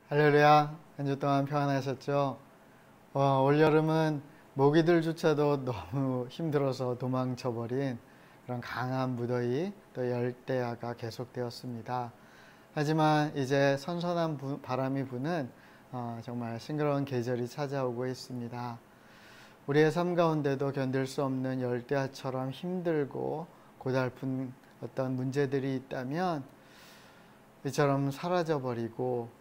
할렐루야. 한 주 동안 평안하셨죠? 올여름은 모기들조차도 너무 힘들어서 도망쳐버린 그런 강한 무더위 또 열대야가 계속되었습니다. 하지만 이제 선선한 바람이 부는 정말 싱그러운 계절이 찾아오고 있습니다. 우리의 삶 가운데도 견딜 수 없는 열대야처럼 힘들고 고달픈 어떤 문제들이 있다면 이처럼 사라져버리고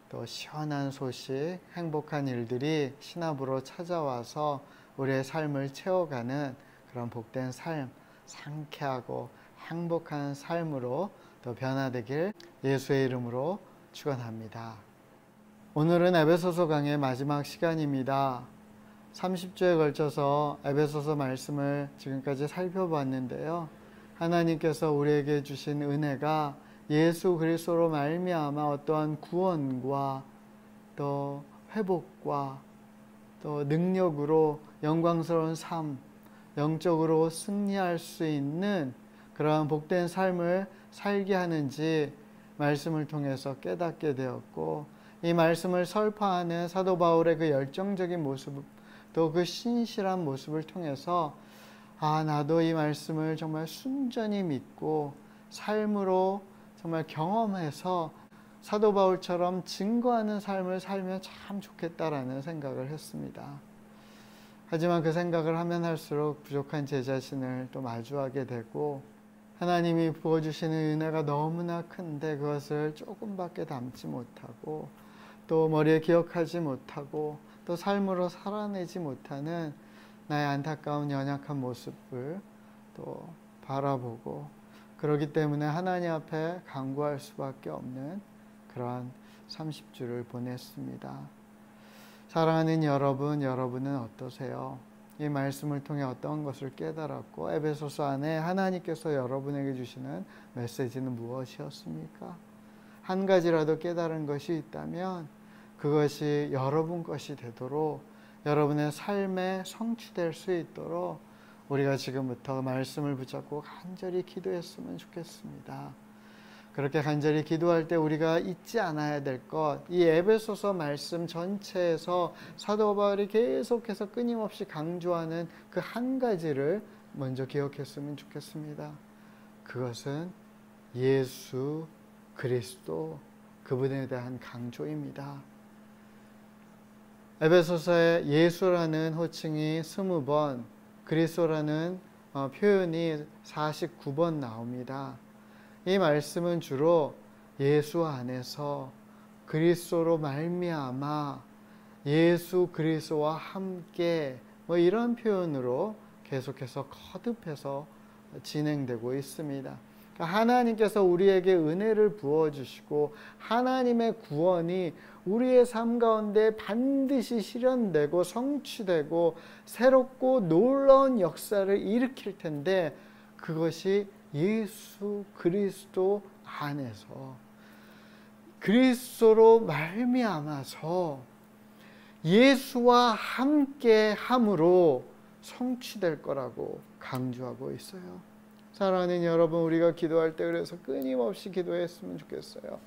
또 시원한 소식, 행복한 일들이 신압으로 찾아와서 우리의 삶을 채워가는 그런 복된 삶, 상쾌하고 행복한 삶으로 또 변화되길 예수의 이름으로 축원합니다. 오늘은 에베소서 강의 마지막 시간입니다. 30주에 걸쳐서 에베소서 말씀을 지금까지 살펴봤는데요. 하나님께서 우리에게 주신 은혜가 예수 그리스도로 말미암아 어떠한 구원과 또 회복과 또 능력으로 영광스러운 삶, 영적으로 승리할 수 있는 그러한 복된 삶을 살게 하는지 말씀을 통해서 깨닫게 되었고, 이 말씀을 설파하는 사도 바울의 그 열정적인 모습, 또 그 신실한 모습을 통해서 나도 이 말씀을 정말 순전히 믿고 삶으로 정말 경험해서 사도 바울처럼 증거하는 삶을 살면 참 좋겠다라는 생각을 했습니다. 하지만 그 생각을 하면 할수록 부족한 제 자신을 또 마주하게 되고, 하나님이 부어주시는 은혜가 너무나 큰데 그것을 조금밖에 담지 못하고 또 머리에 기억하지 못하고 또 삶으로 살아내지 못하는 나의 안타까운 연약한 모습을 또 바라보고, 그렇기 때문에 하나님 앞에 간구할 수밖에 없는 그러한 30주를 보냈습니다. 사랑하는 여러분, 여러분은 어떠세요? 이 말씀을 통해 어떤 것을 깨달았고 에베소서 안에 하나님께서 여러분에게 주시는 메시지는 무엇이었습니까? 한 가지라도 깨달은 것이 있다면 그것이 여러분 것이 되도록, 여러분의 삶에 성취될 수 있도록 우리가 지금부터 말씀을 붙잡고 간절히 기도했으면 좋겠습니다. 그렇게 간절히 기도할 때 우리가 잊지 않아야 될 것, 이 에베소서 말씀 전체에서 사도 바울이 계속해서 끊임없이 강조하는 그 한 가지를 먼저 기억했으면 좋겠습니다. 그것은 예수 그리스도, 그분에 대한 강조입니다. 에베소서에 예수라는 호칭이 20번, 그리스도라는 표현이 49번 나옵니다. 이 말씀은 주로 예수 안에서 그리스도로 말미암아 예수 그리스도와 함께 이런 표현으로 계속해서 거듭해서 진행되고 있습니다. 하나님께서 우리에게 은혜를 부어주시고 하나님의 구원이 우리의 삶 가운데 반드시 실현되고 성취되고 새롭고 놀라운 역사를 일으킬 텐데, 그것이 예수 그리스도 안에서 그리스도로 말미암아서 예수와 함께 함으로 성취될 거라고 강조하고 있어요. 사랑하는 여러분, 우리가 기도할 때 그래서 끊임없이 기도했으면 좋겠어요.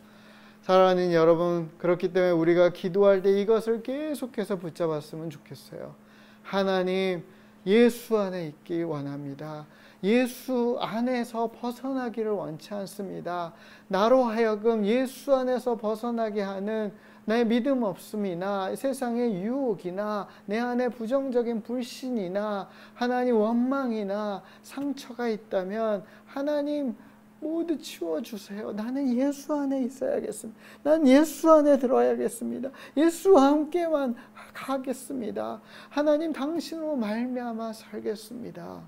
사랑하는 여러분, 그렇기 때문에 우리가 기도할 때 이것을 계속해서 붙잡았으면 좋겠어요. 하나님, 예수 안에 있기 원합니다. 예수 안에서 벗어나기를 원치 않습니다. 나로 하여금 예수 안에서 벗어나게 하는 내 믿음 없음이나 세상의 유혹이나 내 안에 부정적인 불신이나 하나님 원망이나 상처가 있다면 하나님 모두 치워주세요. 나는 예수 안에 있어야겠습니다. 난 예수 안에 들어야겠습니다. 예수와 함께만 가겠습니다. 하나님 당신으로 말미암아 살겠습니다.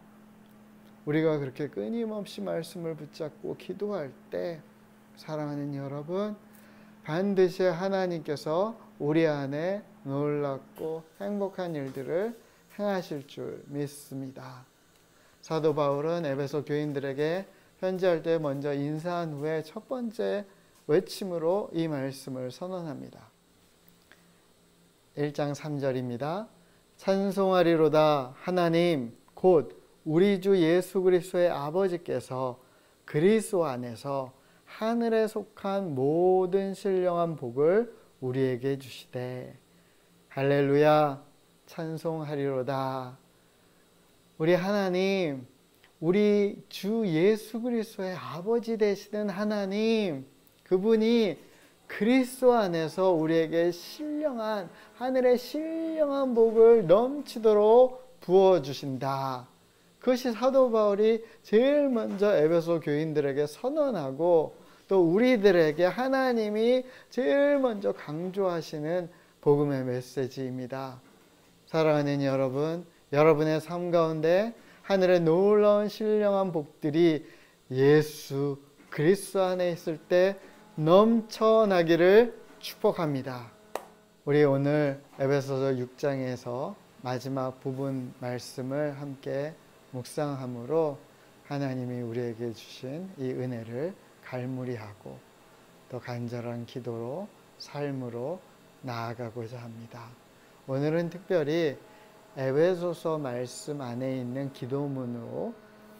우리가 그렇게 끊임없이 말씀을 붙잡고 기도할 때 사랑하는 여러분, 반드시 하나님께서 우리 안에 놀랍고 행복한 일들을 행하실 줄 믿습니다. 사도 바울은 에베소 교인들에게 편지할 때 먼저 인사한 후에 첫 번째 외침으로 이 말씀을 선언합니다. 1장 3절입니다. 찬송하리로다 하나님 곧 우리 주 예수 그리스도의 아버지께서 그리스도 안에서 하늘에 속한 모든 신령한 복을 우리에게 주시되 할렐루야 찬송하리로다. 우리 하나님, 우리 주 예수 그리스도의 아버지 되시는 하나님, 그분이 그리스도 안에서 우리에게 신령한 하늘의 신령한 복을 넘치도록 부어주신다. 그것이 사도 바울이 제일 먼저 에베소 교인들에게 선언하고 또 우리들에게 하나님이 제일 먼저 강조하시는 복음의 메시지입니다. 사랑하는 여러분, 여러분의 삶 가운데 하늘의 놀라운 신령한 복들이 예수 그리스도 안에 있을 때 넘쳐나기를 축복합니다. 우리 오늘 에베소서 6장에서 마지막 부분 말씀을 함께 묵상함으로 하나님이 우리에게 주신 이 은혜를 갈무리하고 또 간절한 기도로 삶으로 나아가고자 합니다. 오늘은 특별히 에베소서 말씀 안에 있는 기도문으로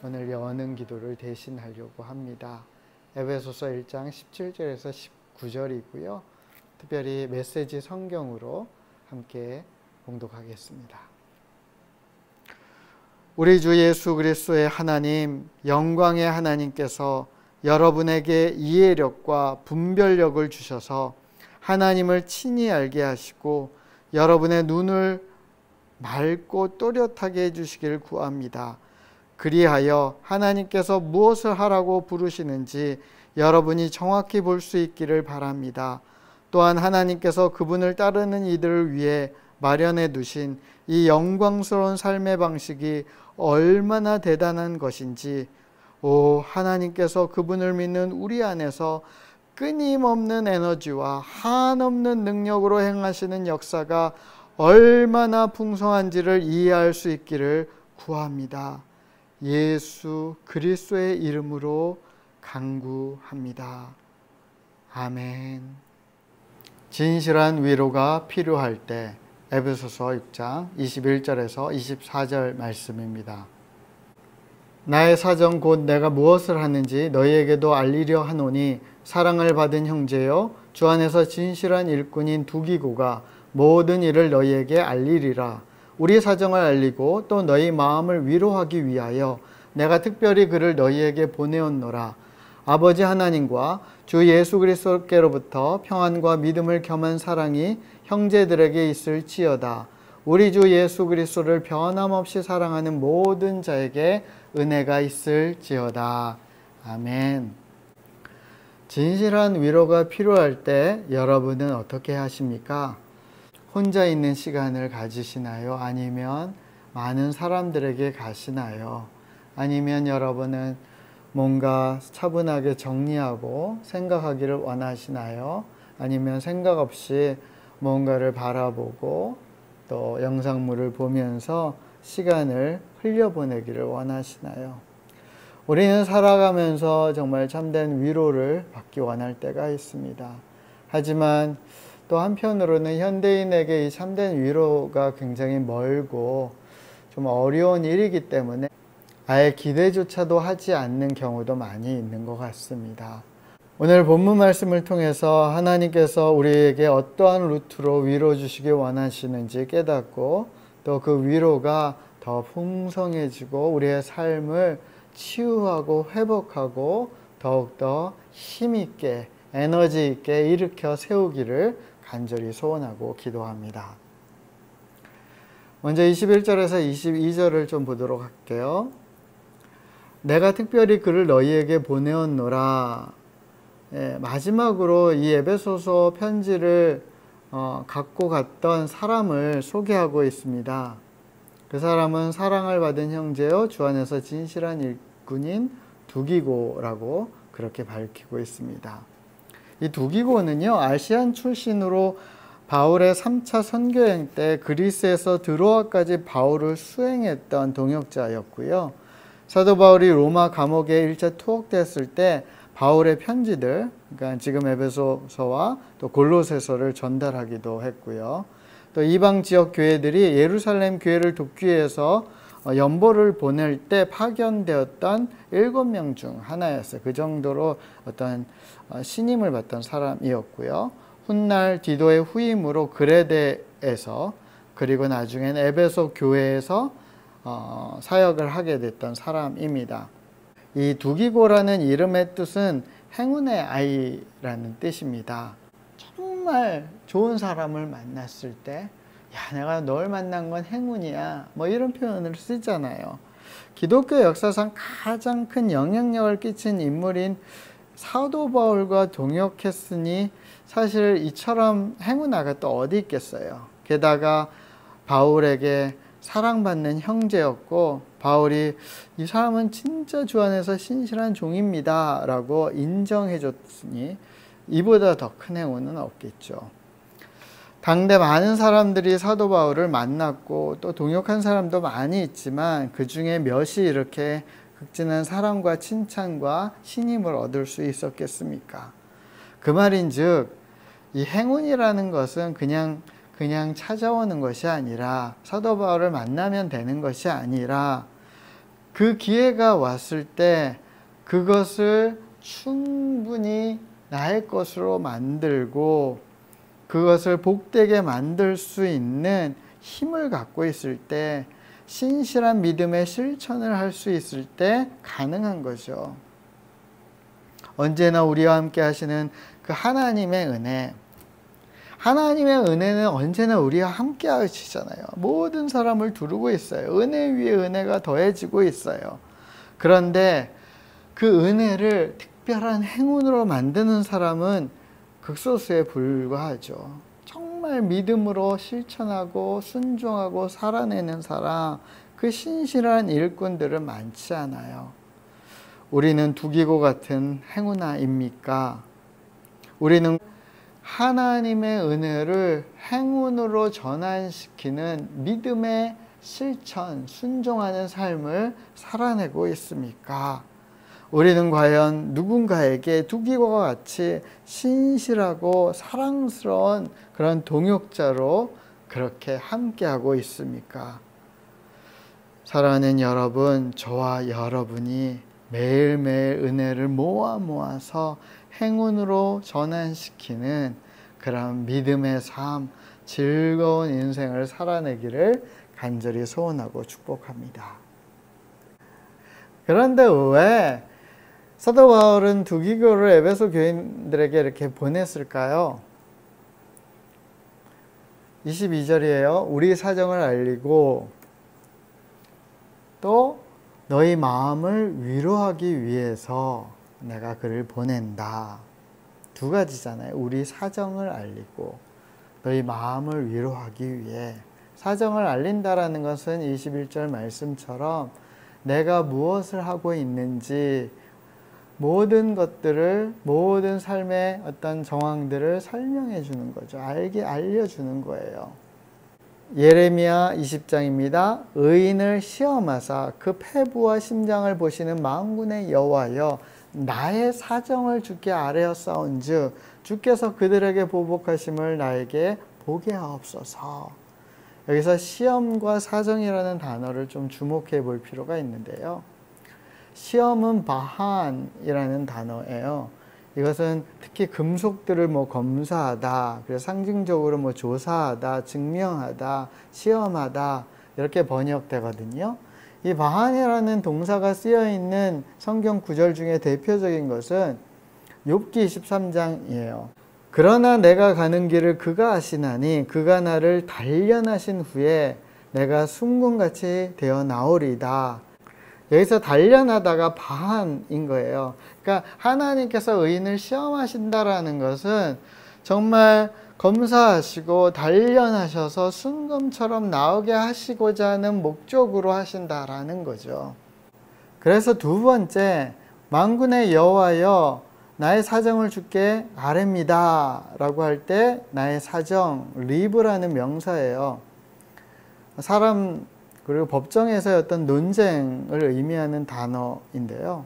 오늘 여는 기도를 대신하려고 합니다. 에베소서 1장 17절에서 19절이고요. 특별히 메시지 성경으로 함께 봉독하겠습니다. 우리 주 예수 그리스도의 하나님, 영광의 하나님께서 여러분에게 이해력과 분별력을 주셔서 하나님을 친히 알게 하시고 여러분의 눈을 맑고 또렷하게 해주시기를 구합니다. 그리하여 하나님께서 무엇을 하라고 부르시는지 여러분이 정확히 볼 수 있기를 바랍니다. 또한 하나님께서 그분을 따르는 이들을 위해 마련해 두신 이 영광스러운 삶의 방식이 얼마나 대단한 것인지, 하나님께서 그분을 믿는 우리 안에서 끊임없는 에너지와 한없는 능력으로 행하시는 역사가 얼마나 풍성한지를 이해할 수 있기를 구합니다. 예수 그리스도의 이름으로 간구합니다. 아멘. 진실한 위로가 필요할 때 에베소서 6장 21절에서 24절 말씀입니다. 나의 사정 곧 내가 무엇을 하는지 너희에게도 알리려 하노니 사랑을 받은 형제여 주 안에서 진실한 일꾼인 두기고가 모든 일을 너희에게 알리리라. 우리 사정을 알리고 또 너희 마음을 위로하기 위하여 내가 특별히 그를 너희에게 보내었노라. 아버지 하나님과 주 예수 그리스도께로부터 평안과 믿음을 겸한 사랑이 형제들에게 있을지어다. 우리 주 예수 그리스도를 변함없이 사랑하는 모든 자에게 은혜가 있을지어다. 아멘. 진실한 위로가 필요할 때 여러분은 어떻게 하십니까? 혼자 있는 시간을 가지시나요? 아니면 많은 사람들에게 가시나요? 아니면 여러분은 뭔가 차분하게 정리하고 생각하기를 원하시나요? 아니면 생각 없이 뭔가를 바라보고 또 영상물을 보면서 시간을 흘려보내기를 원하시나요? 우리는 살아가면서 정말 참된 위로를 받기 원할 때가 있습니다. 하지만 또 한편으로는 현대인에게 이 참된 위로가 굉장히 멀고 좀 어려운 일이기 때문에 아예 기대조차도 하지 않는 경우도 많이 있는 것 같습니다. 오늘 본문 말씀을 통해서 하나님께서 우리에게 어떠한 루트로 위로 주시기 원하시는지 깨닫고 또 그 위로가 더 풍성해지고 우리의 삶을 치유하고 회복하고 더욱더 힘있게 에너지 있게 일으켜 세우기를 간절히 소원하고 기도합니다. 먼저 21절에서 22절을 좀 보도록 할게요. 내가 특별히 그를 너희에게 보내었노라. 마지막으로 이 에베소서 편지를 갖고 갔던 사람을 소개하고 있습니다. 그 사람은 사랑을 받은 형제여 주 안에서 진실한 일꾼인 두기고라고 그렇게 밝히고 있습니다. 이 두기고는요, 아시안 출신으로 바울의 3차 선교행 때 그리스에서 드로아까지 바울을 수행했던 동역자였고요. 사도 바울이 로마 감옥에 일제 투옥됐을 때 바울의 편지들, 그러니까 지금 에베소서와 또 골로새서를 전달하기도 했고요. 또 이방 지역 교회들이 예루살렘 교회를 돕기 위해서 연보를 보낼 때 파견되었던 7명 중 하나였어요. 그 정도로 어떤 신임을 받던 사람이었고요. 훗날 디도의 후임으로 그레데에서 그리고 나중엔 에베소 교회에서 사역을 하게 됐던 사람입니다. 이 두기고라는 이름의 뜻은 행운의 아이라는 뜻입니다. 정말 좋은 사람을 만났을 때, 야, 내가 널 만난 건 행운이야, 뭐 이런 표현을 쓰잖아요. 기독교 역사상 가장 큰 영향력을 끼친 인물인 사도 바울과 동역했으니 사실 이처럼 행운아가 또 어디 있겠어요. 게다가 바울에게 사랑받는 형제였고, 바울이 이 사람은 진짜 주 안에서 신실한 종입니다 라고 인정해 줬으니 이보다 더 큰 행운은 없겠죠. 당대 많은 사람들이 사도 바울을 만났고 또 동역한 사람도 많이 있지만 그 중에 몇이 이렇게 극진한 사랑과 칭찬과 신임을 얻을 수 있었겠습니까? 그 말인즉 이 행운이라는 것은 그냥 찾아오는 것이 아니라, 사도 바울을 만나면 되는 것이 아니라 그 기회가 왔을 때 그것을 충분히 나의 것으로 만들고 그것을 복되게 만들 수 있는 힘을 갖고 있을 때, 신실한 믿음의 실천을 할 수 있을 때 가능한 거죠. 언제나 우리와 함께 하시는 그 하나님의 은혜, 하나님의 은혜는 언제나 우리와 함께 하시잖아요. 모든 사람을 두르고 있어요. 은혜 위에 은혜가 더해지고 있어요. 그런데 그 은혜를 특별한 행운으로 만드는 사람은 극소수에 불과하죠. 정말 믿음으로 실천하고 순종하고 살아내는 사람, 그 신실한 일꾼들은 많지 않아요. 우리는 두기고 같은 행운아입니까? 우리는 하나님의 은혜를 행운으로 전환시키는 믿음의 실천, 순종하는 삶을 살아내고 있습니까? 우리는 과연 누군가에게 두기고와 같이 신실하고 사랑스러운 그런 동역자로 그렇게 함께하고 있습니까? 사랑하는 여러분, 저와 여러분이 매일매일 은혜를 모아서 행운으로 전환시키는 그런 믿음의 삶, 즐거운 인생을 살아내기를 간절히 소원하고 축복합니다. 그런데 왜 사도 바울은 두기고를 에베소 교인들에게 이렇게 보냈을까요? 22절이에요. 우리 사정을 알리고 또 너희 마음을 위로하기 위해서 내가 그를 보낸다. 두 가지잖아요. 우리 사정을 알리고 너희 마음을 위로하기 위해. 사정을 알린다라는 것은 21절 말씀처럼 내가 무엇을 하고 있는지 모든 것들을, 모든 삶의 어떤 정황들을 설명해 주는 거죠. 알려주는 거예요. 예레미야 20장입니다. 의인을 시험하사 그 패부와 심장을 보시는 만군의 여호와여, 나의 사정을 주께 아뢰었사온즉 주께서 그들에게 보복하심을 나에게 보게 하옵소서. 여기서 시험과 사정이라는 단어를 좀 주목해 볼 필요가 있는데요. 시험은 바한이라는 단어예요. 이것은 특히 금속들을 검사하다, 그래서 상징적으로 조사하다, 증명하다, 시험하다 이렇게 번역되거든요. 이 바한이라는 동사가 쓰여 있는 성경 구절 중에 대표적인 것은 욥기 23장이에요. 그러나 내가 가는 길을 그가 아시나니 그가 나를 단련하신 후에 내가 순금같이 되어 나오리다. 여기서 단련하다가 바한인 거예요. 그러니까 하나님께서 의인을 시험하신다라는 것은 정말 검사하시고 단련하셔서 순금처럼 나오게 하시고자 하는 목적으로 하신다라는 거죠. 그래서 두 번째, 만군의 여호와여 나의 사정을 주께 아뢰입니다 라고 할 때 나의 사정, 리브라는 명사예요. 사람 그리고 법정에서의 어떤 논쟁을 의미하는 단어인데요.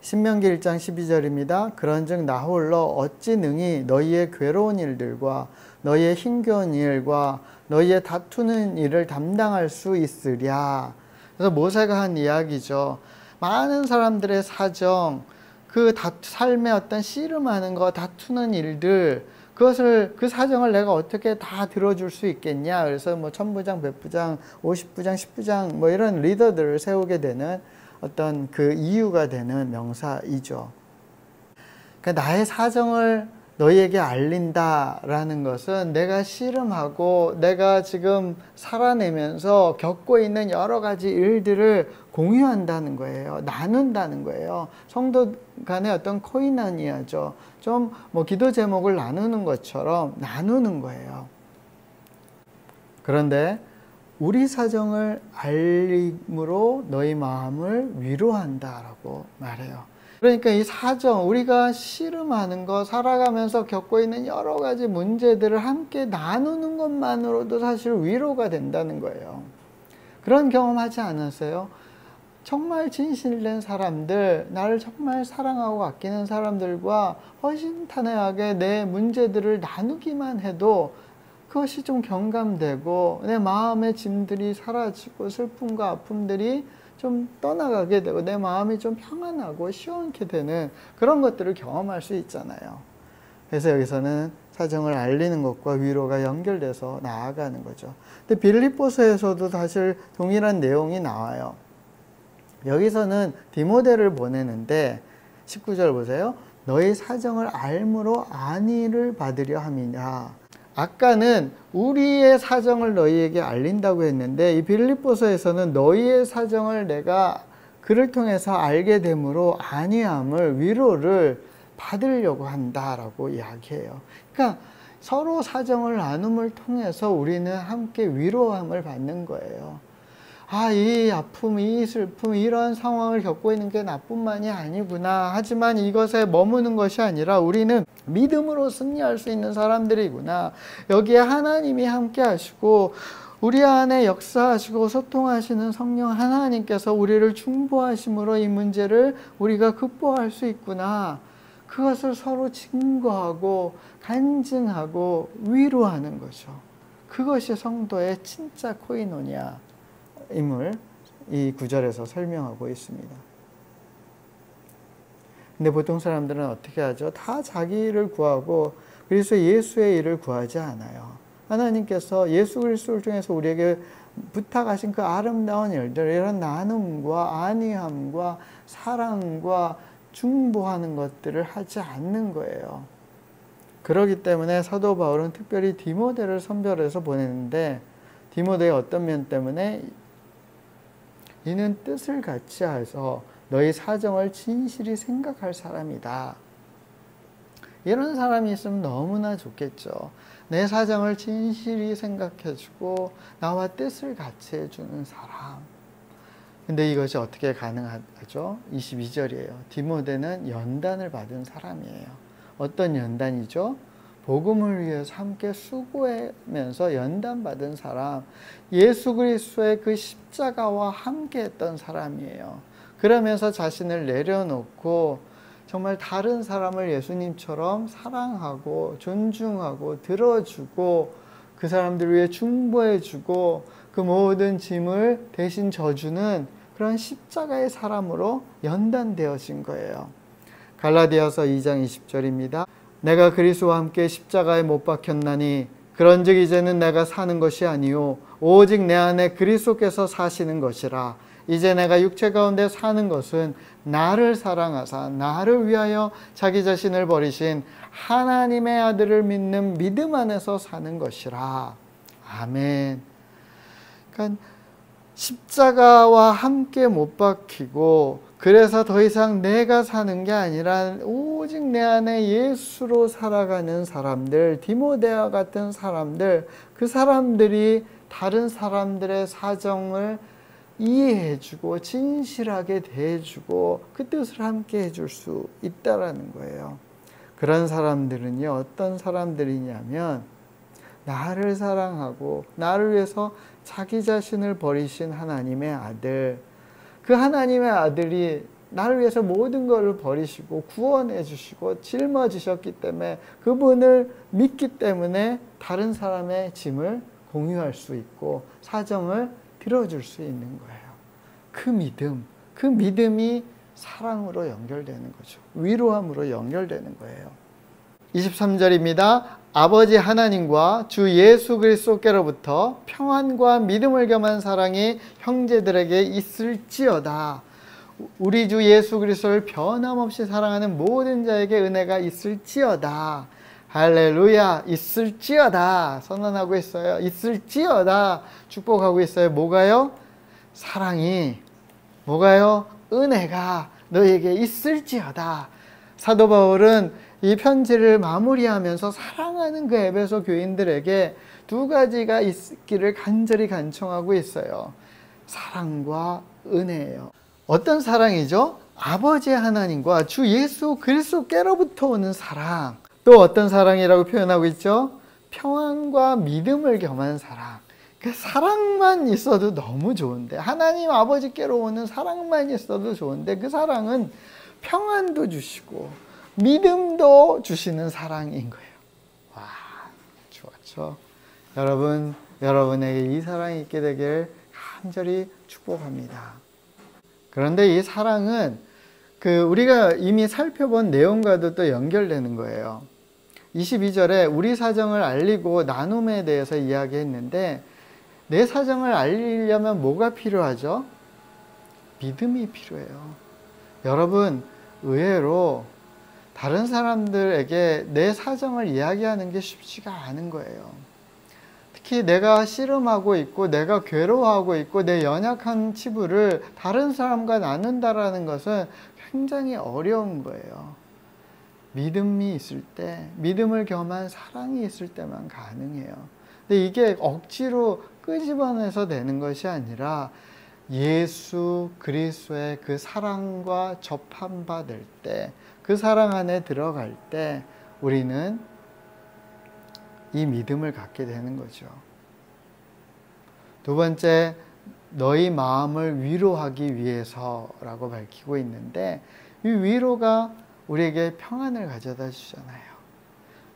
신명기 1장 12절입니다. 그런즉 나 홀로 어찌 능히 너희의 괴로운 일들과 너희의 힘겨운 일과 너희의 다투는 일을 담당할 수 있으랴. 그래서 모세가 한 이야기죠. 많은 사람들의 사정, 그 삶의 어떤 씨름하는 거, 다투는 일들, 그 사정을 내가 어떻게 다 들어줄 수 있겠냐. 그래서 뭐 천부장, 백부장, 50부장, 10부장 뭐 이런 리더들을 세우게 되는 어떤 그 이유가 되는 명사이죠. 그러니까 나의 사정을 너희에게 알린다라는 것은 내가 씨름하고 내가 지금 살아내면서 겪고 있는 여러 가지 일들을 공유한다는 거예요. 나눈다는 거예요. 성도 간의 어떤 코이노니아죠. 좀 뭐 기도 제목을 나누는 것처럼 나누는 거예요. 그런데 우리 사정을 알림으로 너희 마음을 위로한다라고 말해요. 그러니까 이 사정, 우리가 씨름하는 거, 살아가면서 겪고 있는 여러 가지 문제들을 함께 나누는 것만으로도 사실 위로가 된다는 거예요. 그런 경험하지 않으세요? 정말 진실된 사람들, 나를 정말 사랑하고 아끼는 사람들과 허심탄회하게 내 문제들을 나누기만 해도 그것이 좀 경감되고 내 마음의 짐들이 사라지고 슬픔과 아픔들이 좀 떠나가게 되고 내 마음이 좀 평안하고 시원케 되는 그런 것들을 경험할 수 있잖아요. 그래서 여기서는 사정을 알리는 것과 위로가 연결돼서 나아가는 거죠. 근데 빌립보서에서도 사실 동일한 내용이 나와요. 여기서는 디모데를 보내는데 19절 보세요. 너희 사정을 알므로 안위를 받으려 함이냐. 아까는 우리의 사정을 너희에게 알린다고 했는데 이 빌립보서에서는 너희의 사정을 내가 그를 통해서 알게 되므로 안위함을, 위로를 받으려고 한다라고 이야기해요. 그러니까 서로 사정을 나눔을 통해서 우리는 함께 위로함을 받는 거예요. 아, 이 아픔, 이 슬픔, 이런 상황을 겪고 있는 게 나뿐만이 아니구나. 하지만 이것에 머무는 것이 아니라 우리는 믿음으로 승리할 수 있는 사람들이구나. 여기에 하나님이 함께 하시고 우리 안에 역사하시고 소통하시는 성령 하나님께서 우리를 중보하심으로 이 문제를 우리가 극복할 수 있구나. 그것을 서로 증거하고 간증하고 위로하는 거죠. 그것이 성도의 진짜 코이노니아 임을 이 구절에서 설명하고 있습니다. 근데 보통 사람들은 어떻게 하죠? 다 자기를 구하고 그리스도 예수의 일을 구하지 않아요. 하나님께서 예수 그리스도를 통해서 우리에게 부탁하신 그 아름다운 일들, 이런 나눔과 안위함과 사랑과 중보하는 것들을 하지 않는 거예요. 그렇기 때문에 사도 바울은 특별히 디모데를 선별해서 보냈는데 디모데의 어떤 면 때문에 이는 뜻을 같이 해서 너희 사정을 진실히 생각할 사람이다. 이런 사람이 있으면 너무나 좋겠죠. 내 사정을 진실히 생각해주고 나와 뜻을 같이 해주는 사람. 근데 이것이 어떻게 가능하죠? 22절이에요. 디모데는 연단을 받은 사람이에요. 어떤 연단이죠? 복음을 위해서 함께 수고하면서 연단받은 사람, 예수 그리스도의 그 십자가와 함께 했던 사람이에요. 그러면서 자신을 내려놓고 정말 다른 사람을 예수님처럼 사랑하고 존중하고 들어주고 그 사람들 위해 중보해주고 그 모든 짐을 대신 져주는 그런 십자가의 사람으로 연단되어진 거예요. 갈라디아서 2장 20절입니다. 내가 그리스도와 함께 십자가에 못 박혔나니 그런즉 이제는 내가 사는 것이 아니요 오직 내 안에 그리스도께서 사시는 것이라. 이제 내가 육체 가운데 사는 것은 나를 사랑하사 나를 위하여 자기 자신을 버리신 하나님의 아들을 믿는 믿음 안에서 사는 것이라. 아멘. 그러니까 십자가와 함께 못 박히고 그래서 더 이상 내가 사는 게 아니라 오직 내 안에 예수로 살아가는 사람들, 디모데와 같은 사람들, 그 사람들이 다른 사람들의 사정을 이해해주고 진실하게 대해주고 그 뜻을 함께 해줄 수 있다라는 거예요. 그런 사람들은요, 어떤 사람들이냐면 나를 사랑하고 나를 위해서 자기 자신을 버리신 하나님의 아들, 그 하나님의 아들이 나를 위해서 모든 것을 버리시고 구원해 주시고 짊어지셨기 때문에 그분을 믿기 때문에 다른 사람의 짐을 공유할 수 있고 사정을 들어줄 수 있는 거예요. 그 믿음이 사랑으로 연결되는 거죠. 위로함으로 연결되는 거예요. 23절입니다. 아버지 하나님과 주 예수 그리스도께로부터 평안과 믿음을 겸한 사랑이 형제들에게 있을지어다. 우리 주 예수 그리스도를 변함없이 사랑하는 모든 자에게 은혜가 있을지어다. 할렐루야. 있을지어다 선언하고 있어요. 있을지어다 축복하고 있어요. 뭐가요? 사랑이. 뭐가요? 은혜가 너에게 있을지어다. 사도 바울은 이 편지를 마무리하면서 사랑하는 그 에베소 교인들에게 두 가지가 있기를 간절히 간청하고 있어요. 사랑과 은혜예요. 어떤 사랑이죠? 아버지 하나님과 주 예수 그리스도께로부터 오는 사랑. 또 어떤 사랑이라고 표현하고 있죠? 평안과 믿음을 겸한 사랑. 그 사랑만 있어도 너무 좋은데, 하나님 아버지께로 오는 사랑만 있어도 좋은데, 그 사랑은 평안도 주시고 믿음도 주시는 사랑인 거예요. 와, 좋았죠? 여러분, 여러분에게 이 사랑이 있게 되길 간절히 축복합니다. 그런데 이 사랑은 우리가 이미 살펴본 내용과도 또 연결되는 거예요. 22절에 우리 사정을 알리고 나눔에 대해서 이야기했는데, 내 사정을 알리려면 뭐가 필요하죠? 믿음이 필요해요. 여러분, 의외로 다른 사람들에게 내 사정을 이야기하는 게 쉽지가 않은 거예요. 특히 내가 씨름하고 있고 내가 괴로워하고 있고 내 연약한 치부를 다른 사람과 나눈다라는 것은 굉장히 어려운 거예요. 믿음이 있을 때, 믿음을 겸한 사랑이 있을 때만 가능해요. 근데 이게 억지로 끄집어내서 되는 것이 아니라 예수 그리스도의 그 사랑과 접함받을 때, 그 사랑 안에 들어갈 때 우리는 이 믿음을 갖게 되는 거죠. 두 번째, 너희 마음을 위로하기 위해서라고 밝히고 있는데, 이 위로가 우리에게 평안을 가져다 주잖아요.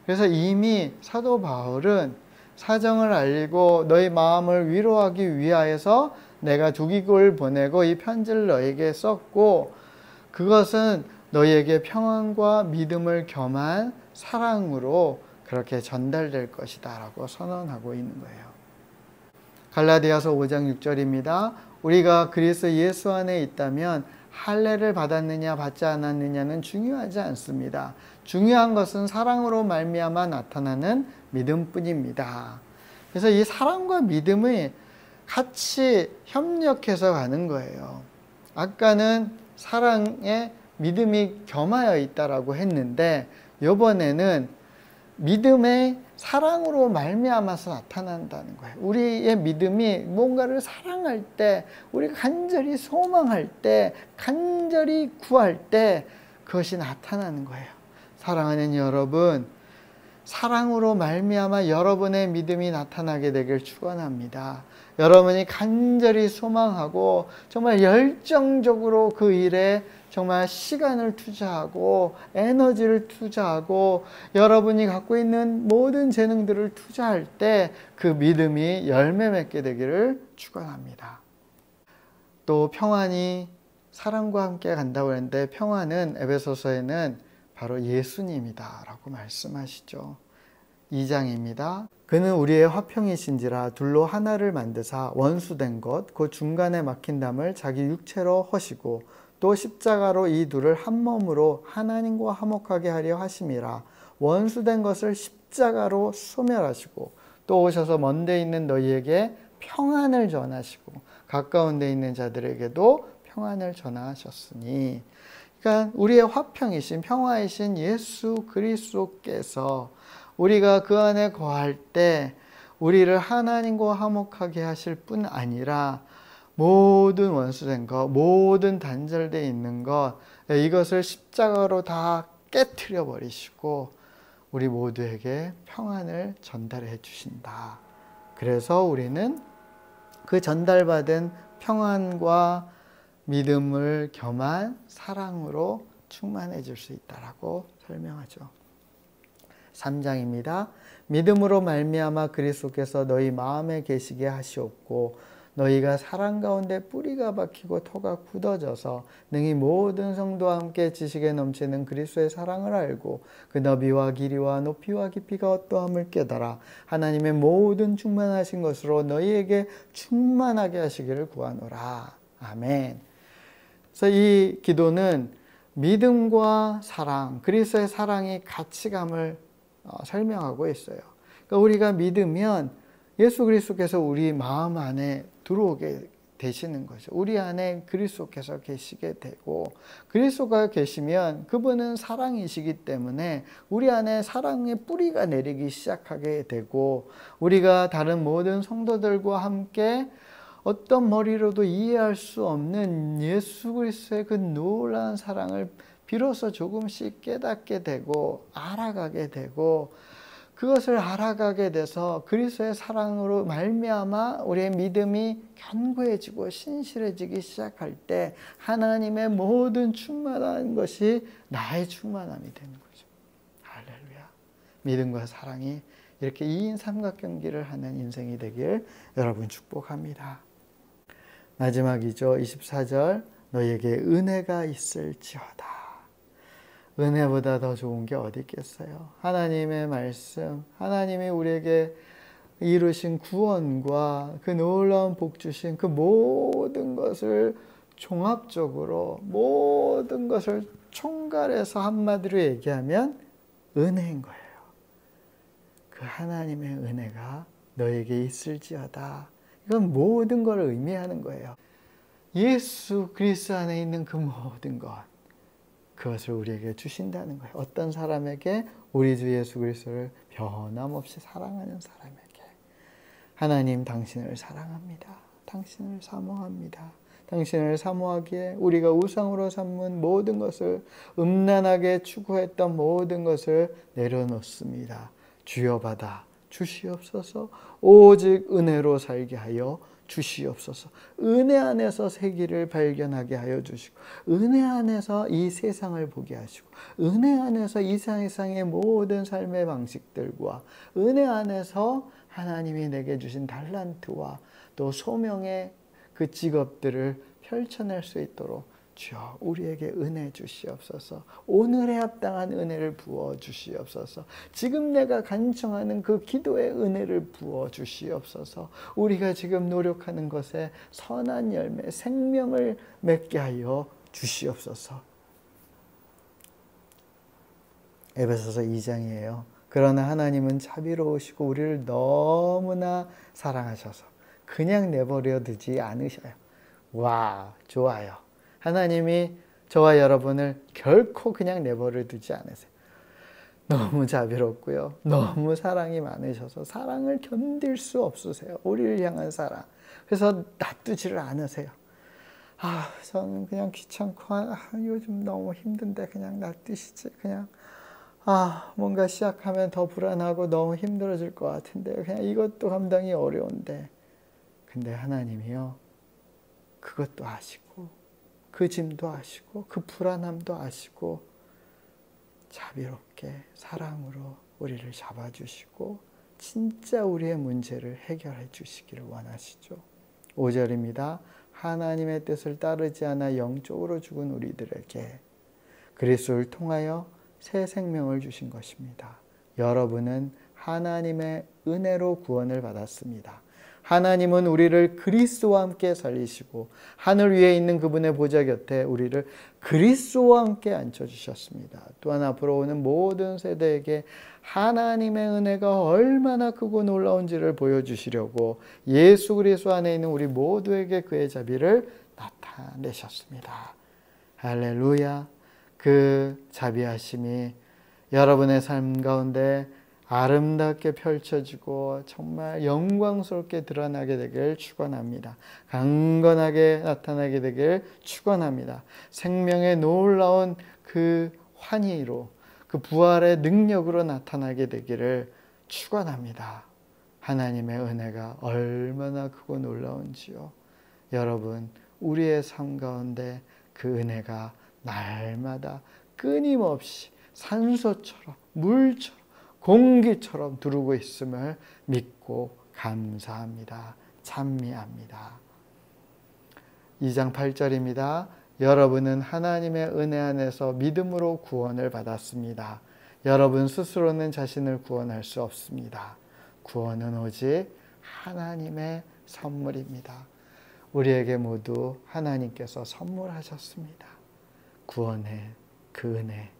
그래서 이미 사도 바울은 사정을 알리고 너희 마음을 위로하기 위하여서 내가 두 기고를 보내고 이 편지를 너에게 썼고, 그것은 너희에게 평안과 믿음을 겸한 사랑으로 그렇게 전달될 것이다 라고 선언하고 있는 거예요. 갈라디아서 5장 6절입니다. 우리가 그리스도 예수 안에 있다면 할례를 받았느냐 받지 않았느냐는 중요하지 않습니다. 중요한 것은 사랑으로 말미암아 나타나는 믿음뿐입니다. 그래서 이 사랑과 믿음이 같이 협력해서 가는 거예요. 아까는 사랑에 믿음이 겸하여 있다라고 했는데, 이번에는 믿음의 사랑으로 말미암아서 나타난다는 거예요. 우리의 믿음이 뭔가를 사랑할 때, 우리가 간절히 소망할 때, 간절히 구할 때 그것이 나타나는 거예요. 사랑하는 여러분, 사랑으로 말미암아 여러분의 믿음이 나타나게 되길 축원합니다. 여러분이 간절히 소망하고 정말 열정적으로 그 일에 정말 시간을 투자하고 에너지를 투자하고 여러분이 갖고 있는 모든 재능들을 투자할 때 그 믿음이 열매 맺게 되기를 축원합니다. 또 평안이 사랑과 함께 간다고 했는데, 평안은 에베소서에는 바로 예수님이다 라고 말씀하시죠. 2장입니다. 그는 우리의 화평이신지라 둘로 하나를 만드사 원수된 것 그 중간에 막힌 담을 자기 육체로 허시고 또 십자가로 이 둘을 한 몸으로 하나님과 화목하게 하려 하심이라. 원수된 것을 십자가로 소멸하시고 또 오셔서 먼 데 있는 너희에게 평안을 전하시고 가까운 데 있는 자들에게도 평안을 전하셨으니, 그러니까 우리의 화평이신 평화이신 예수 그리스도께서 우리가 그 안에 거할 때 우리를 하나님과 화목하게 하실 뿐 아니라 모든 원수된 것, 모든 단절되어 있는 것, 이것을 십자가로 다 깨트려 버리시고 우리 모두에게 평안을 전달해 주신다. 그래서 우리는 그 전달받은 평안과 믿음을 겸한 사랑으로 충만해질 수 있다라고 설명하죠. 3장입니다. 믿음으로 말미암아 그리스도께서 너희 마음에 계시게 하시옵고 너희가 사랑 가운데 뿌리가 박히고 토가 굳어져서 능히 모든 성도와 함께 지식에 넘치는 그리스도의 사랑을 알고 그 너비와 길이와 높이와 깊이가 어떠함을 깨달아 하나님의 모든 충만하신 것으로 너희에게 충만하게 하시기를 구하노라. 아멘. 그래서 이 기도는 믿음과 사랑, 그리스도의 사랑이 가치감을 설명하고 있어요. 그러니까 우리가 믿으면 예수 그리스도께서 우리 마음 안에 들어오게 되시는 거죠. 우리 안에 그리스도께서 계시게 되고, 그리스도가 계시면 그분은 사랑이시기 때문에 우리 안에 사랑의 뿌리가 내리기 시작하게 되고, 우리가 다른 모든 성도들과 함께 어떤 머리로도 이해할 수 없는 예수 그리스도의 그 놀라운 사랑을 비로소 조금씩 깨닫게 되고 알아가게 되고, 그것을 알아가게 돼서 그리스도의 사랑으로 말미암아 우리의 믿음이 견고해지고 신실해지기 시작할 때 하나님의 모든 충만한 것이 나의 충만함이 되는 거죠. 할렐루야. 믿음과 사랑이 이렇게 2인 삼각경기를 하는 인생이 되길 여러분 축복합니다. 마지막이죠. 24절 너희에게 은혜가 있을지어다. 은혜보다 더 좋은 게 어디 있겠어요. 하나님의 말씀, 하나님이 우리에게 이루신 구원과 그 놀라운 복 주신 그 모든 것을 종합적으로 모든 것을 총괄해서 한마디로 얘기하면 은혜인 거예요. 그 하나님의 은혜가 너에게 있을지어다. 이건 모든 걸 의미하는 거예요. 예수 그리스도 안에 있는 그 모든 것, 그것을 우리에게 주신다는 거예요. 어떤 사람에게? 우리 주 예수 그리스도를 변함없이 사랑하는 사람에게. 하나님 당신을 사랑합니다. 당신을 사모합니다. 당신을 사모하기에 우리가 우상으로 삼은 모든 것을, 음란하게 추구했던 모든 것을 내려놓습니다. 주여 받아 주시옵소서. 오직 은혜로 살게 하여 주시옵소서. 은혜 안에서 새 길을 발견하게 하여 주시고, 은혜 안에서 이 세상을 보게 하시고, 은혜 안에서 이 세상의 모든 삶의 방식들과, 은혜 안에서 하나님이 내게 주신 달란트와 또 소명의 그 직업들을 펼쳐낼 수 있도록 주여 우리에게 은혜 주시옵소서. 오늘에 합당한 은혜를 부어 주시옵소서. 지금 내가 간청하는 그 기도의 은혜를 부어 주시옵소서. 우리가 지금 노력하는 것에 선한 열매, 생명을 맺게 하여 주시옵소서. 에베소서 2장이에요. 그러나 하나님은 자비로우시고 우리를 너무나 사랑하셔서 그냥 내버려 두지 않으셔요. 와, 좋아요. 하나님이 저와 여러분을 결코 그냥 내버려 두지 않으세요. 너무 자비롭고요. 너무 사랑이 많으셔서 사랑을 견딜 수 없으세요. 우리를 향한 사랑. 그래서 놔두지를 않으세요. 저는 그냥 귀찮고 요즘 너무 힘든데 그냥 놔두시지. 그냥 뭔가 시작하면 더 불안하고 너무 힘들어질 것 같은데 그냥 이것도 감당이 어려운데. 근데 하나님이요. 그것도 아시고 그 짐도 아시고 그 불안함도 아시고 자비롭게 사랑으로 우리를 잡아주시고 진짜 우리의 문제를 해결해 주시기를 원하시죠. 5절입니다. 하나님의 뜻을 따르지 않아 영적으로 죽은 우리들에게 그리스도를 통하여 새 생명을 주신 것입니다. 여러분은 하나님의 은혜로 구원을 받았습니다. 하나님은 우리를 그리스도와 함께 살리시고 하늘 위에 있는 그분의 보좌 곁에 우리를 그리스도와 함께 앉혀주셨습니다. 또한 앞으로 오는 모든 세대에게 하나님의 은혜가 얼마나 크고 놀라운지를 보여주시려고 예수 그리스도 안에 있는 우리 모두에게 그의 자비를 나타내셨습니다. 할렐루야. 그 자비하심이 여러분의 삶 가운데 아름답게 펼쳐지고 정말 영광스럽게 드러나게 되길 축원합니다. 강건하게 나타나게 되길 축원합니다. 생명의 놀라운 그 환희로 그 부활의 능력으로 나타나게 되기를 축원합니다. 하나님의 은혜가 얼마나 크고 놀라운지요. 여러분, 우리의 삶 가운데 그 은혜가 날마다 끊임없이 산소처럼 물처럼 공기처럼 두르고 있음을 믿고 감사합니다. 찬미합니다. 2장 8절입니다. 여러분은 하나님의 은혜 안에서 믿음으로 구원을 받았습니다. 여러분 스스로는 자신을 구원할 수 없습니다. 구원은 오직 하나님의 선물입니다. 우리에게 모두 하나님께서 선물하셨습니다. 구원의 그 은혜,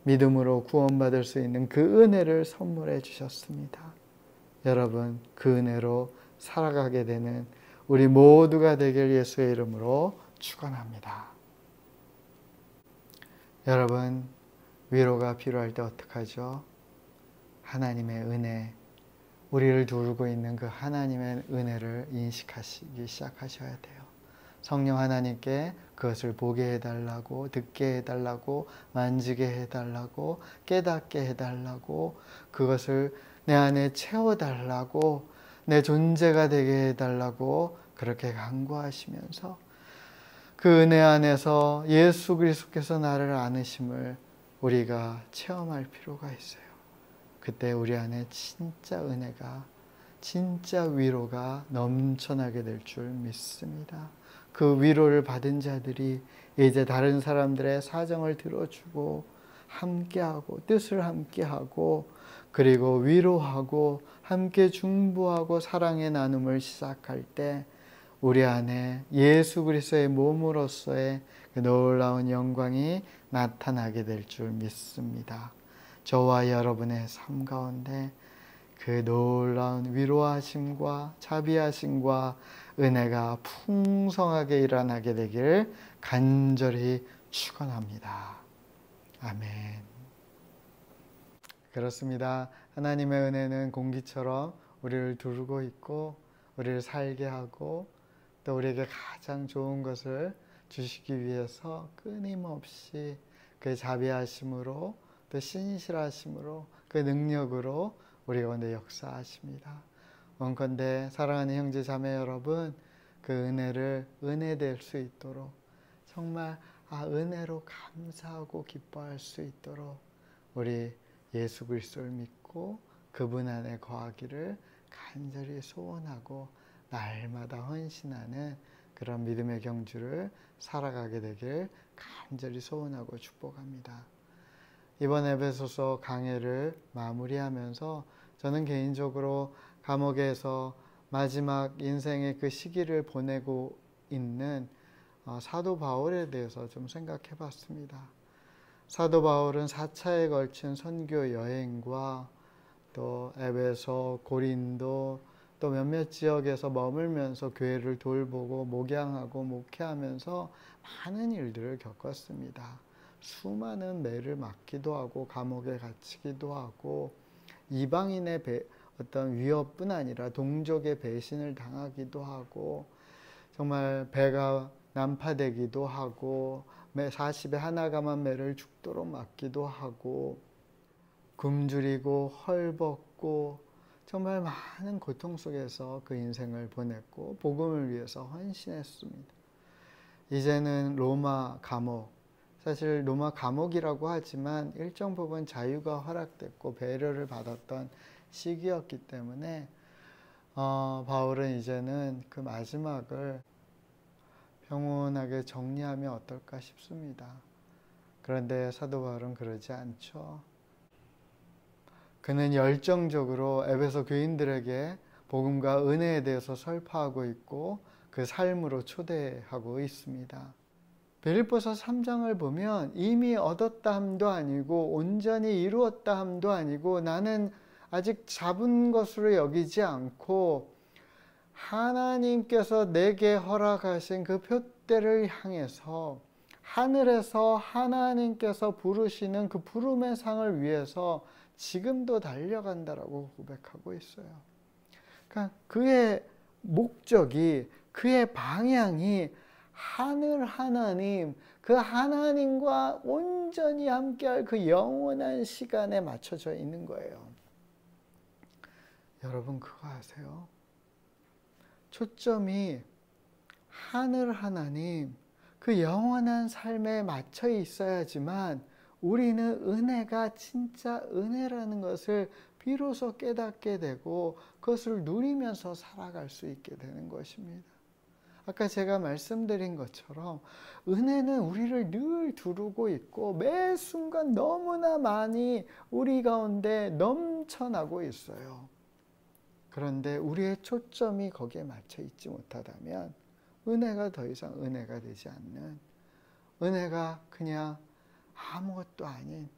믿음으로 구원받을 수 있는 그 은혜를 선물해 주셨습니다. 여러분, 그 은혜로 살아가게 되는 우리 모두가 되길 예수의 이름으로 축원합니다. 여러분, 위로가 필요할 때 어떡하죠? 하나님의 은혜, 우리를 두르고 있는 그 하나님의 은혜를 인식하시기 시작하셔야 돼요. 성령 하나님께 그것을 보게 해달라고, 듣게 해달라고, 만지게 해달라고, 깨닫게 해달라고, 그것을 내 안에 채워달라고, 내 존재가 되게 해달라고 그렇게 간구하시면서 그 은혜 안에서 예수 그리스도께서 나를 안으심을 우리가 체험할 필요가 있어요. 그때 우리 안에 진짜 은혜가, 진짜 위로가 넘쳐나게 될 줄 믿습니다. 그 위로를 받은 자들이 이제 다른 사람들의 사정을 들어주고 함께하고 뜻을 함께하고 그리고 위로하고 함께 중보하고 사랑의 나눔을 시작할 때 우리 안에 예수 그리스도의 몸으로서의 그 놀라운 영광이 나타나게 될 줄 믿습니다. 저와 여러분의 삶 가운데 그 놀라운 위로하심과 자비하심과 은혜가 풍성하게 일어나게 되길 간절히 축원합니다. 아멘. 그렇습니다. 하나님의 은혜는 공기처럼 우리를 두르고 있고 우리를 살게 하고 또 우리에게 가장 좋은 것을 주시기 위해서 끊임없이 그 자비하심으로 또 신실하심으로 그 능력으로 우리 가운데 역사하십니다. 원컨대 사랑하는 형제 자매 여러분, 그 은혜를 은혜될 수 있도록 정말 은혜로 감사하고 기뻐할 수 있도록 우리 예수 그리스도를 믿고 그분 안에 거하기를 간절히 소원하고 날마다 헌신하는 그런 믿음의 경주를 살아가게 되길 간절히 소원하고 축복합니다. 이번 에베소서 강해를 마무리하면서 저는 개인적으로 감옥에서 마지막 인생의 그 시기를 보내고 있는 사도 바울에 대해서 좀 생각해 봤습니다. 사도 바울은 4차에 걸친 선교 여행과 또 에베소, 고린도 또 몇몇 지역에서 머물면서 교회를 돌보고 목양하고 목회하면서 많은 일들을 겪었습니다. 수많은 매를 맞기도 하고 감옥에 갇히기도 하고 이방인의 어떤 위협뿐 아니라 동족의 배신을 당하기도 하고 정말 배가 난파되기도 하고 40에 하나가만 매를 죽도록 맞기도 하고 굶주리고 헐벗고 정말 많은 고통 속에서 그 인생을 보냈고 복음을 위해서 헌신했습니다. 이제는 로마 감옥, 사실 로마 감옥이라고 하지만 일정 부분 자유가 허락됐고 배려를 받았던 시기였기 때문에 바울은 이제는 그 마지막을 평온하게 정리하면 어떨까 싶습니다. 그런데 사도 바울은 그러지 않죠. 그는 열정적으로 에베소 교인들에게 복음과 은혜에 대해서 설파하고 있고 그 삶으로 초대하고 있습니다. 빌립보서 3장을 보면 이미 얻었다 함도 아니고 온전히 이루었다 함도 아니고 나는 아직 잡은 것으로 여기지 않고 하나님께서 내게 허락하신 그 표대를 향해서 하늘에서 하나님께서 부르시는 그 부름의 상을 위해서 지금도 달려간다라고 고백하고 있어요. 그러니까 그의 목적이, 그의 방향이 하늘 하나님, 그 하나님과 온전히 함께할 그 영원한 시간에 맞춰져 있는 거예요. 여러분 그거 아세요? 초점이 하늘 하나님, 그 영원한 삶에 맞춰 있어야지만 우리는 은혜가 진짜 은혜라는 것을 비로소 깨닫게 되고 그것을 누리면서 살아갈 수 있게 되는 것입니다. 아까 제가 말씀드린 것처럼 은혜는 우리를 늘 두르고 있고 매 순간 너무나 많이 우리 가운데 넘쳐나고 있어요. 그런데 우리의 초점이 거기에 맞춰 있지 못하다면 은혜가 더 이상 은혜가 되지 않는, 은혜가 그냥 아무것도 아닌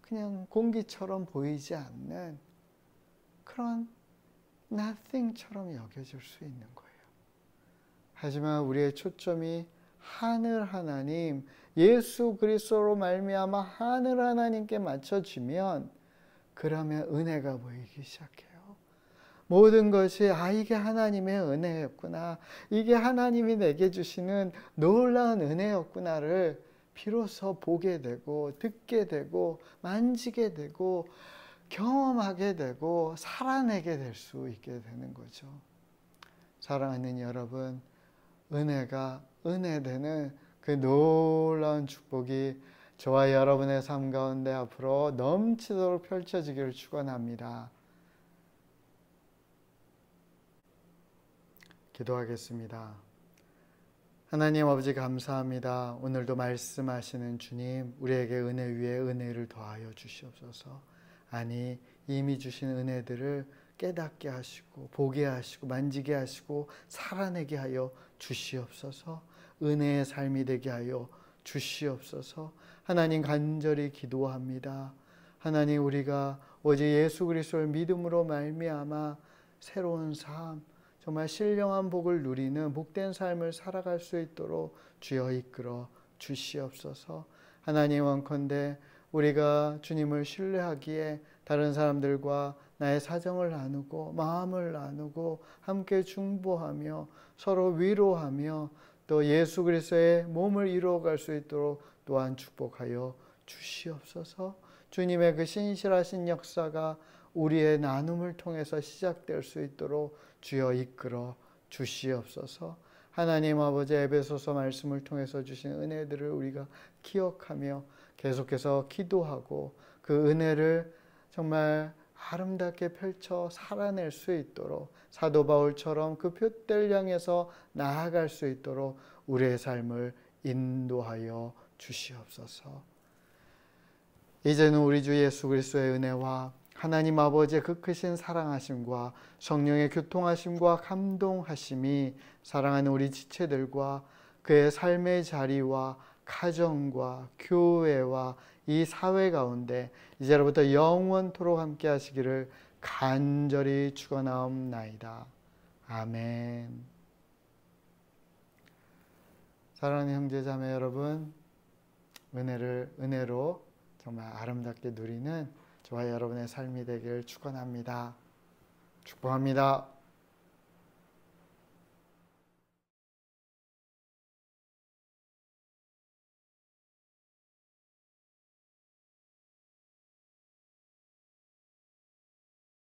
그냥 공기처럼 보이지 않는 그런 nothing처럼 여겨질 수 있는 거예요. 하지만 우리의 초점이 하늘 하나님, 예수 그리스도로 말미암아 하늘 하나님께 맞춰지면 그러면 은혜가 보이기 시작해요. 모든 것이 이게 하나님의 은혜였구나, 이게 하나님이 내게 주시는 놀라운 은혜였구나를 비로소 보게 되고 듣게 되고 만지게 되고 경험하게 되고 살아내게 될 수 있게 되는 거죠. 사랑하는 여러분, 은혜가 은혜되는 그 놀라운 축복이 저와 여러분의 삶 가운데 앞으로 넘치도록 펼쳐지기를 축원합니다. 기도하겠습니다. 하나님 아버지 감사합니다. 오늘도 말씀하시는 주님, 우리에게 은혜 위에 은혜를 더하여 주시옵소서. 아니, 이미 주신 은혜들을 깨닫게 하시고 보게 하시고 만지게 하시고 살아내게 하여 주시옵소서. 은혜의 삶이 되게 하여 주시옵소서. 하나님 간절히 기도합니다. 하나님, 우리가 오직 예수 그리스도를 믿음으로 말미암아 새로운 삶, 정말 신령한 복을 누리는 복된 삶을 살아갈 수 있도록 주여 이끌어 주시옵소서. 하나님, 원컨대 우리가 주님을 신뢰하기에 다른 사람들과 나의 사정을 나누고 마음을 나누고 함께 중보하며 서로 위로하며 또 예수 그리스도의 몸을 이루어갈 수 있도록 또한 축복하여 주시옵소서. 주님의 그 신실하신 역사가 우리의 나눔을 통해서 시작될 수 있도록 주여 이끌어 주시옵소서. 하나님 아버지, 에베소서 말씀을 통해서 주신 은혜들을 우리가 기억하며 계속해서 기도하고 그 은혜를 정말 아름답게 펼쳐 살아낼 수 있도록 사도 바울처럼 그 표대를 향해서 나아갈 수 있도록 우리의 삶을 인도하여 주시옵소서. 이제는 우리 주 예수 그리스도의 은혜와 하나님 아버지의 그 크신 사랑하심과 성령의 교통하심과 감동하심이 사랑하는 우리 지체들과 그의 삶의 자리와 가정과 교회와 이 사회 가운데 이제로부터 영원토록 함께 하시기를 간절히 축원하옵나이다. 아멘. 사랑하는 형제자매 여러분, 은혜로 정말 아름답게 누리는 저와 여러분의 삶이 되기를 축원합니다. 축복합니다.